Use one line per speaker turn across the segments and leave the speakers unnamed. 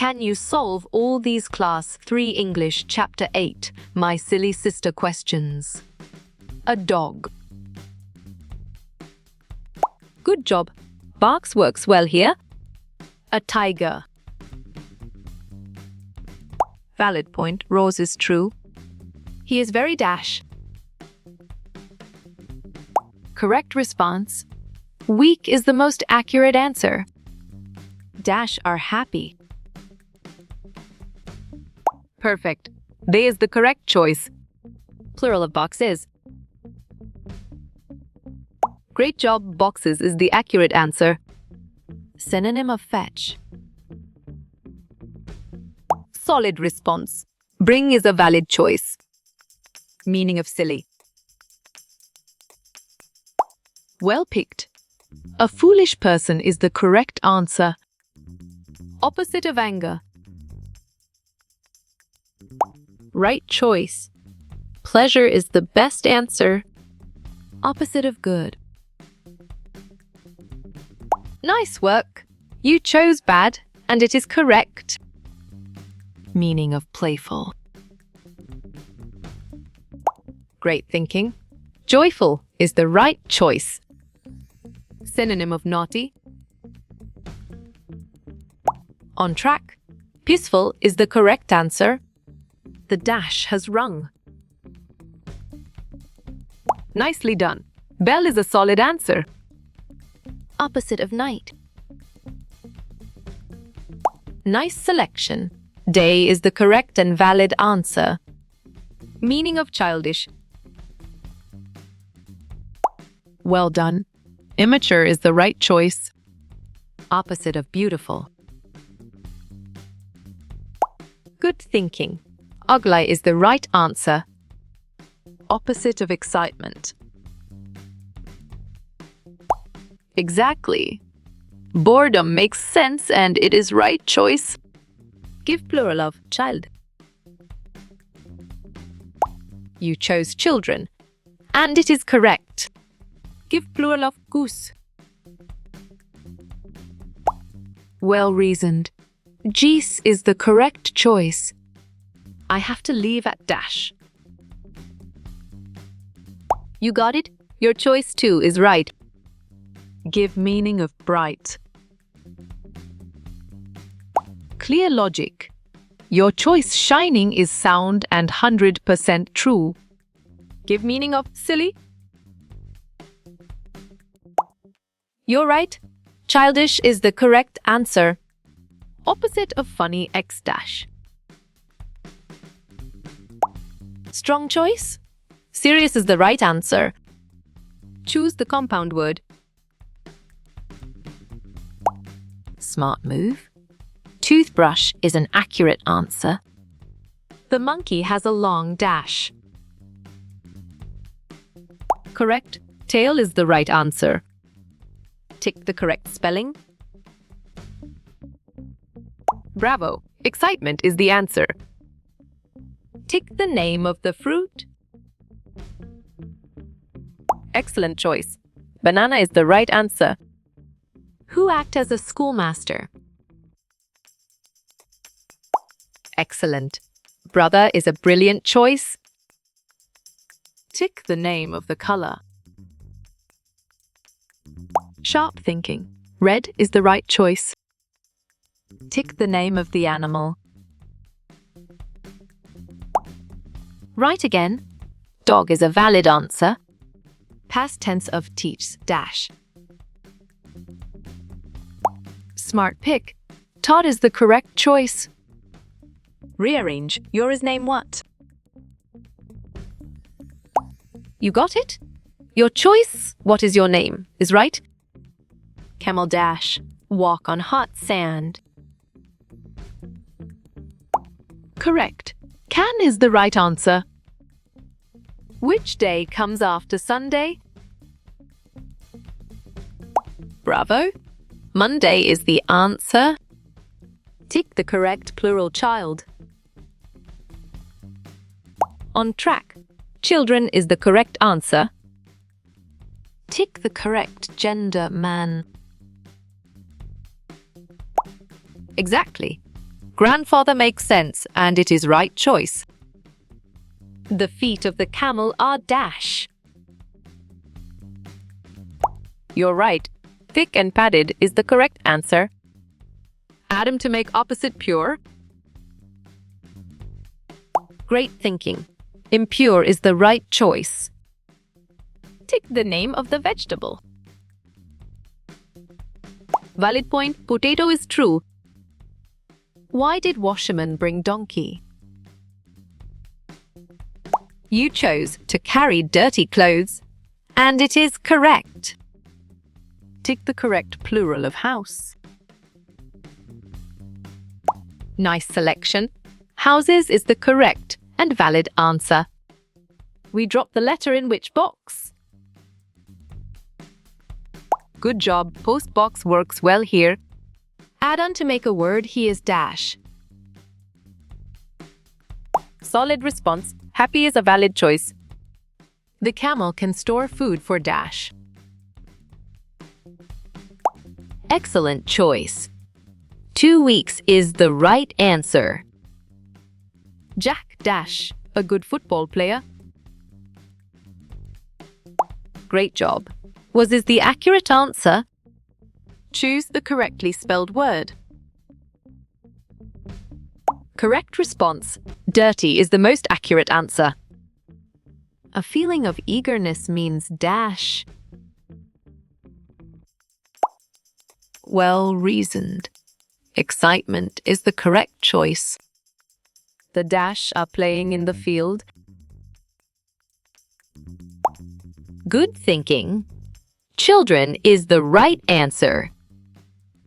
Can you solve all these Class 3 English Chapter 8 My Silly Sister questions? A dog. Good job. Barks works well here. A tiger. Valid point. Roars is true. He is very dash. Correct response. Weak is the most accurate answer. Dash are happy. Perfect. They is the correct choice. Plural of boxes. Great job, boxes is the accurate answer. Synonym of fetch. Solid response. Bring is a valid choice. Meaning of silly. Well picked. A foolish person is the correct answer. Opposite of anger. Right choice. Pleasure is the best answer. Opposite of good. Nice work. You chose bad, and it is correct. Meaning of playful. Great thinking. Joyful is the right choice. Synonym of naughty. On track. Peaceful is the correct answer. The dash has rung. Nicely done. Bell is a solid answer. Opposite of night. Nice selection. Day is the correct and valid answer. Meaning of childish. Well done. Immature is the right choice. Opposite of beautiful. Good thinking. Ugly is the right answer. Opposite of excitement. Exactly. Boredom makes sense and it is right choice. Give plural of child. You chose children, and it is correct. Give plural of goose. Well reasoned. Geese is the correct choice. I have to leave at dash. You got it? Your choice too is right. Give meaning of bright. Clear logic. Your choice shining is sound and 100% true. Give meaning of silly. You're right. Childish is the correct answer. Opposite of funny x dash. Strong choice. Serious is the right answer. Choose the compound word. Smart move. Toothbrush is an accurate answer. The monkey has a long dash. Correct. Tail is the right answer. Tick the correct spelling. Bravo. Excitement is the answer. Tick the name of the fruit. Excellent choice. Banana is the right answer. Who act as a schoolmaster? Excellent. Brother is a brilliant choice. Tick the name of the color. Sharp thinking. Red is the right choice. Tick the name of the animal. Right again. Dog is a valid answer. Past tense of teach dash. Smart pick. Todd is the correct choice. Rearrange. Your is name what? You got it? Your choice, what is your name, is right. Camel dash. Walk on hot sand. Correct. Can is the right answer. Which day comes after Sunday? Bravo. Monday is the answer. Tick the correct plural child. On track. Children is the correct answer. Tick the correct gender man. Exactly. Grandfather makes sense, and it is right choice. The feet of the camel are dash. You're right. Thick and padded is the correct answer. Atom to make opposite pure. Great thinking. Impure is the right choice. Tick the name of the vegetable. Valid point. Potato is true. Why did washerman bring donkey? You chose to carry dirty clothes, and it is correct. Tick the correct plural of house. Nice selection. Houses is the correct and valid answer. We drop the letter in which box? Good job. Post box works well here. Add on to make a word, he is dash. Solid response. Happy is a valid choice. The camel can store food for dash. Excellent choice. 2 weeks is the right answer. Jack dash, a good football player. Great job. Was this the accurate answer? Choose the correctly spelled word. Correct response. Dirty is the most accurate answer. A feeling of eagerness means dash. Well reasoned. Excitement is the correct choice. The dash are playing in the field. Good thinking. Children is the right answer.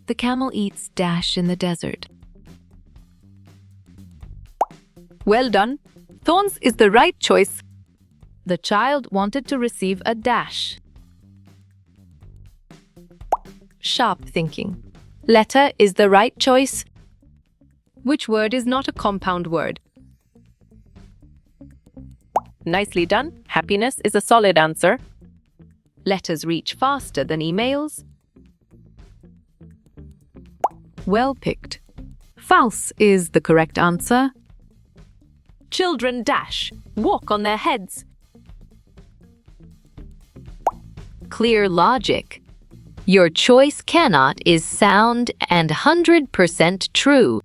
The camel eats dash in the desert. Well done. Thorns is the right choice. The child wanted to receive a dash. Sharp thinking. Letter is the right choice. Which word is not a compound word? Nicely done. Happiness is a solid answer. Letters reach faster than emails. Well picked. False is the correct answer. Children dash, walk on their heads. Clear logic. Your choice cannot is sound and 100% true.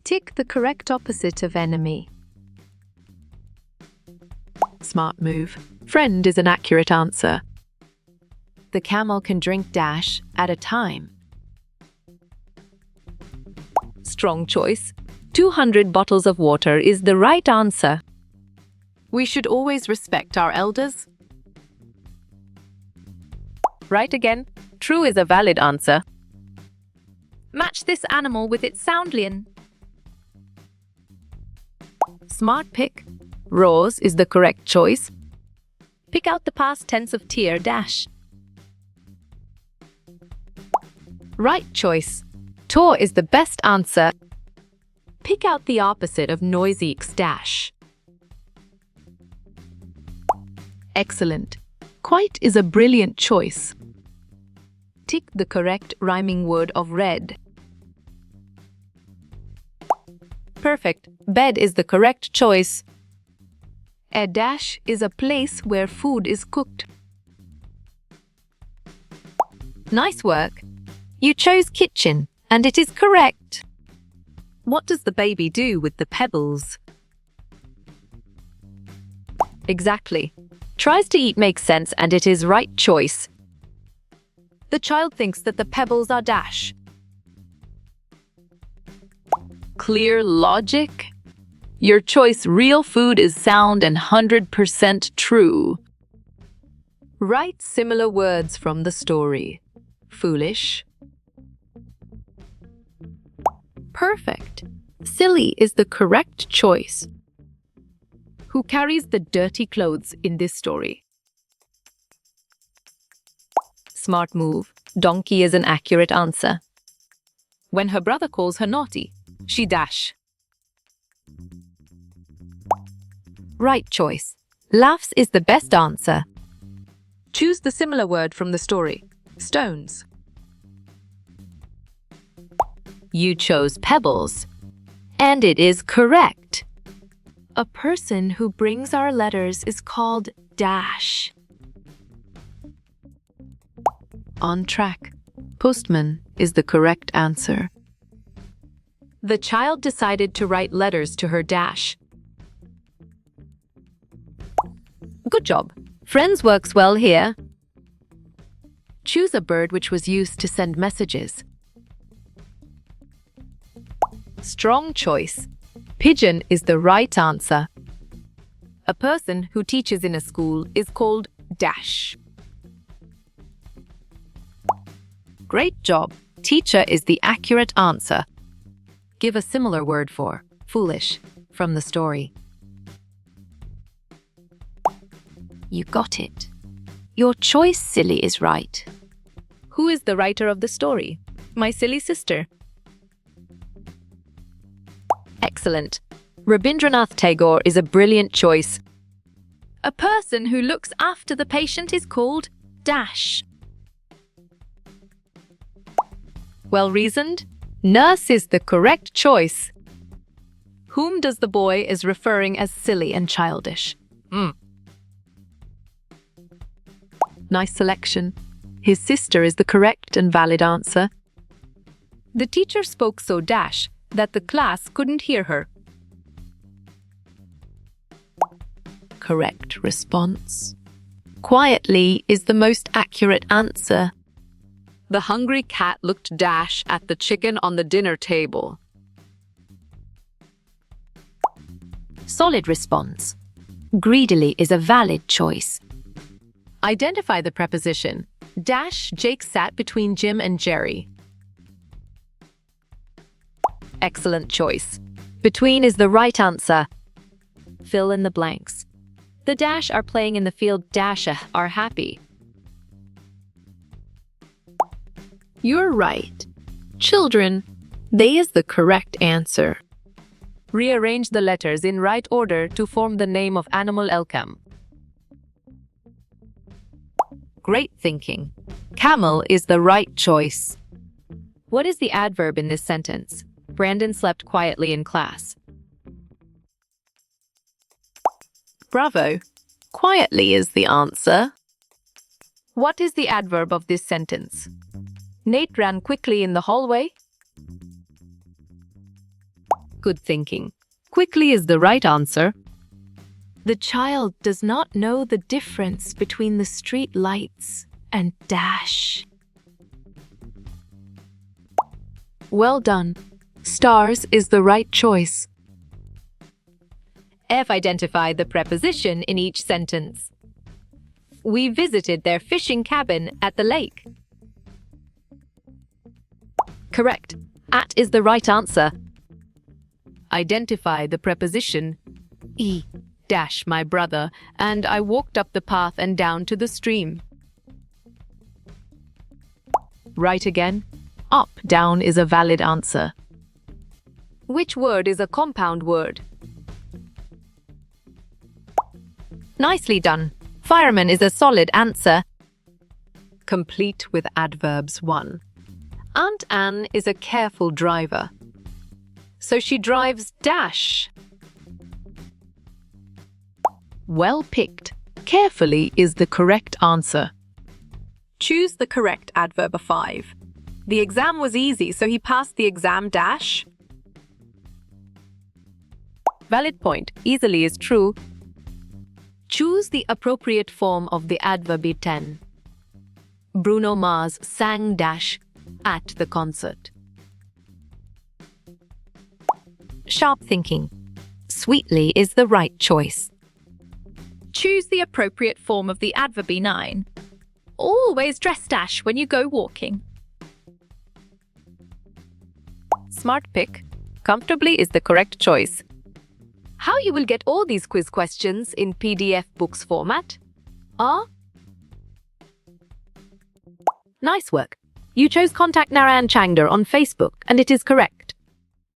Tick the correct opposite of enemy. Smart move. Friend is an accurate answer. The camel can drink dash at a time. Strong choice. 200 bottles of water is the right answer. We should always respect our elders. Right again. True is a valid answer. Match this animal with its soundlian. Smart pick. Rose is the correct choice. Pick out the past tense of tear dash. Right choice. Tore is the best answer. Pick out the opposite of noisy dash. Excellent. Quite is a brilliant choice. Tick the correct rhyming word of red. Perfect. Bed is the correct choice. A dash is a place where food is cooked. Nice work. You chose kitchen, and it is correct. What does the baby do with the pebbles? Exactly. Tries to eat makes sense, and it is right choice. The child thinks that the pebbles are dash. Clear logic. Your choice real food is sound and 100% true. Write similar words from the story. Foolish. Perfect. Silly is the correct choice. Who carries the dirty clothes in this story? Smart move. Donkey is an accurate answer. When her brother calls her naughty, she dash. Right choice. Laughs is the best answer. Choose the similar word from the story. Stones. You chose pebbles. And it is correct. A person who brings our letters is called Dash. On track. Postman is the correct answer. The child decided to write letters to her Dash. Good job. Friends works well here. Choose a bird which was used to send messages. Strong choice. Pigeon is the right answer. A person who teaches in a school is called Dash. Great job. Teacher is the accurate answer. Give a similar word for foolish from the story. You got it. Your choice, silly, is right. Who is the writer of the story? My silly sister. Excellent. Rabindranath Tagore is a brilliant choice. A person who looks after the patient is called Dash. Well reasoned. Nurse is the correct choice. Whom does the boy is referring as silly and childish? Nice selection. His sister is the correct and valid answer. The teacher spoke so Dash that the class couldn't hear her. Correct response. Quietly is the most accurate answer. The hungry cat looked Dash at the chicken on the dinner table. Solid response. Greedily is a valid choice. Identify the preposition. Dash, Jake sat between Jim and Jerry. Excellent choice. Between is the right answer. Fill in the blanks. The Dash are playing in the field. Dash are happy. You're right. Children, they is the correct answer. Rearrange the letters in right order to form the name of animal Elcam. Great thinking. Camel is the right choice. What is the adverb in this sentence? Brandon slept quietly in class. Bravo. Quietly is the answer. What is the adverb of this sentence? Nate ran quickly in the hallway. Good thinking. Quickly is the right answer. The child does not know the difference between the street lights and Dash. Well done. Stars is the right choice. F. Identify the preposition in each sentence. We visited their fishing cabin at the lake. Correct. At is the right answer. Identify the preposition. E. Dash, my brother, and I walked up the path and down to the stream. Right again. Up, down is a valid answer. Which word is a compound word? Nicely done. Fireman is a solid answer. Complete with adverbs 1. Aunt Anne is a careful driver. So she drives Dash. Well picked. Carefully is the correct answer. Choose the correct adverb of 5. The exam was easy, so he passed the exam Dash. Valid point. Easily is true. Choose the appropriate form of the adverb 10. Bruno Mars sang Dash at the concert. Sharp thinking. Sweetly is the right choice. Choose the appropriate form of the adverb 9. Always dress Dash when you go walking. Smart pick. Comfortably is the correct choice. How you will get all these quiz questions in PDF books format? Nice work. You chose Contact Naran Changder on Facebook, and it is correct.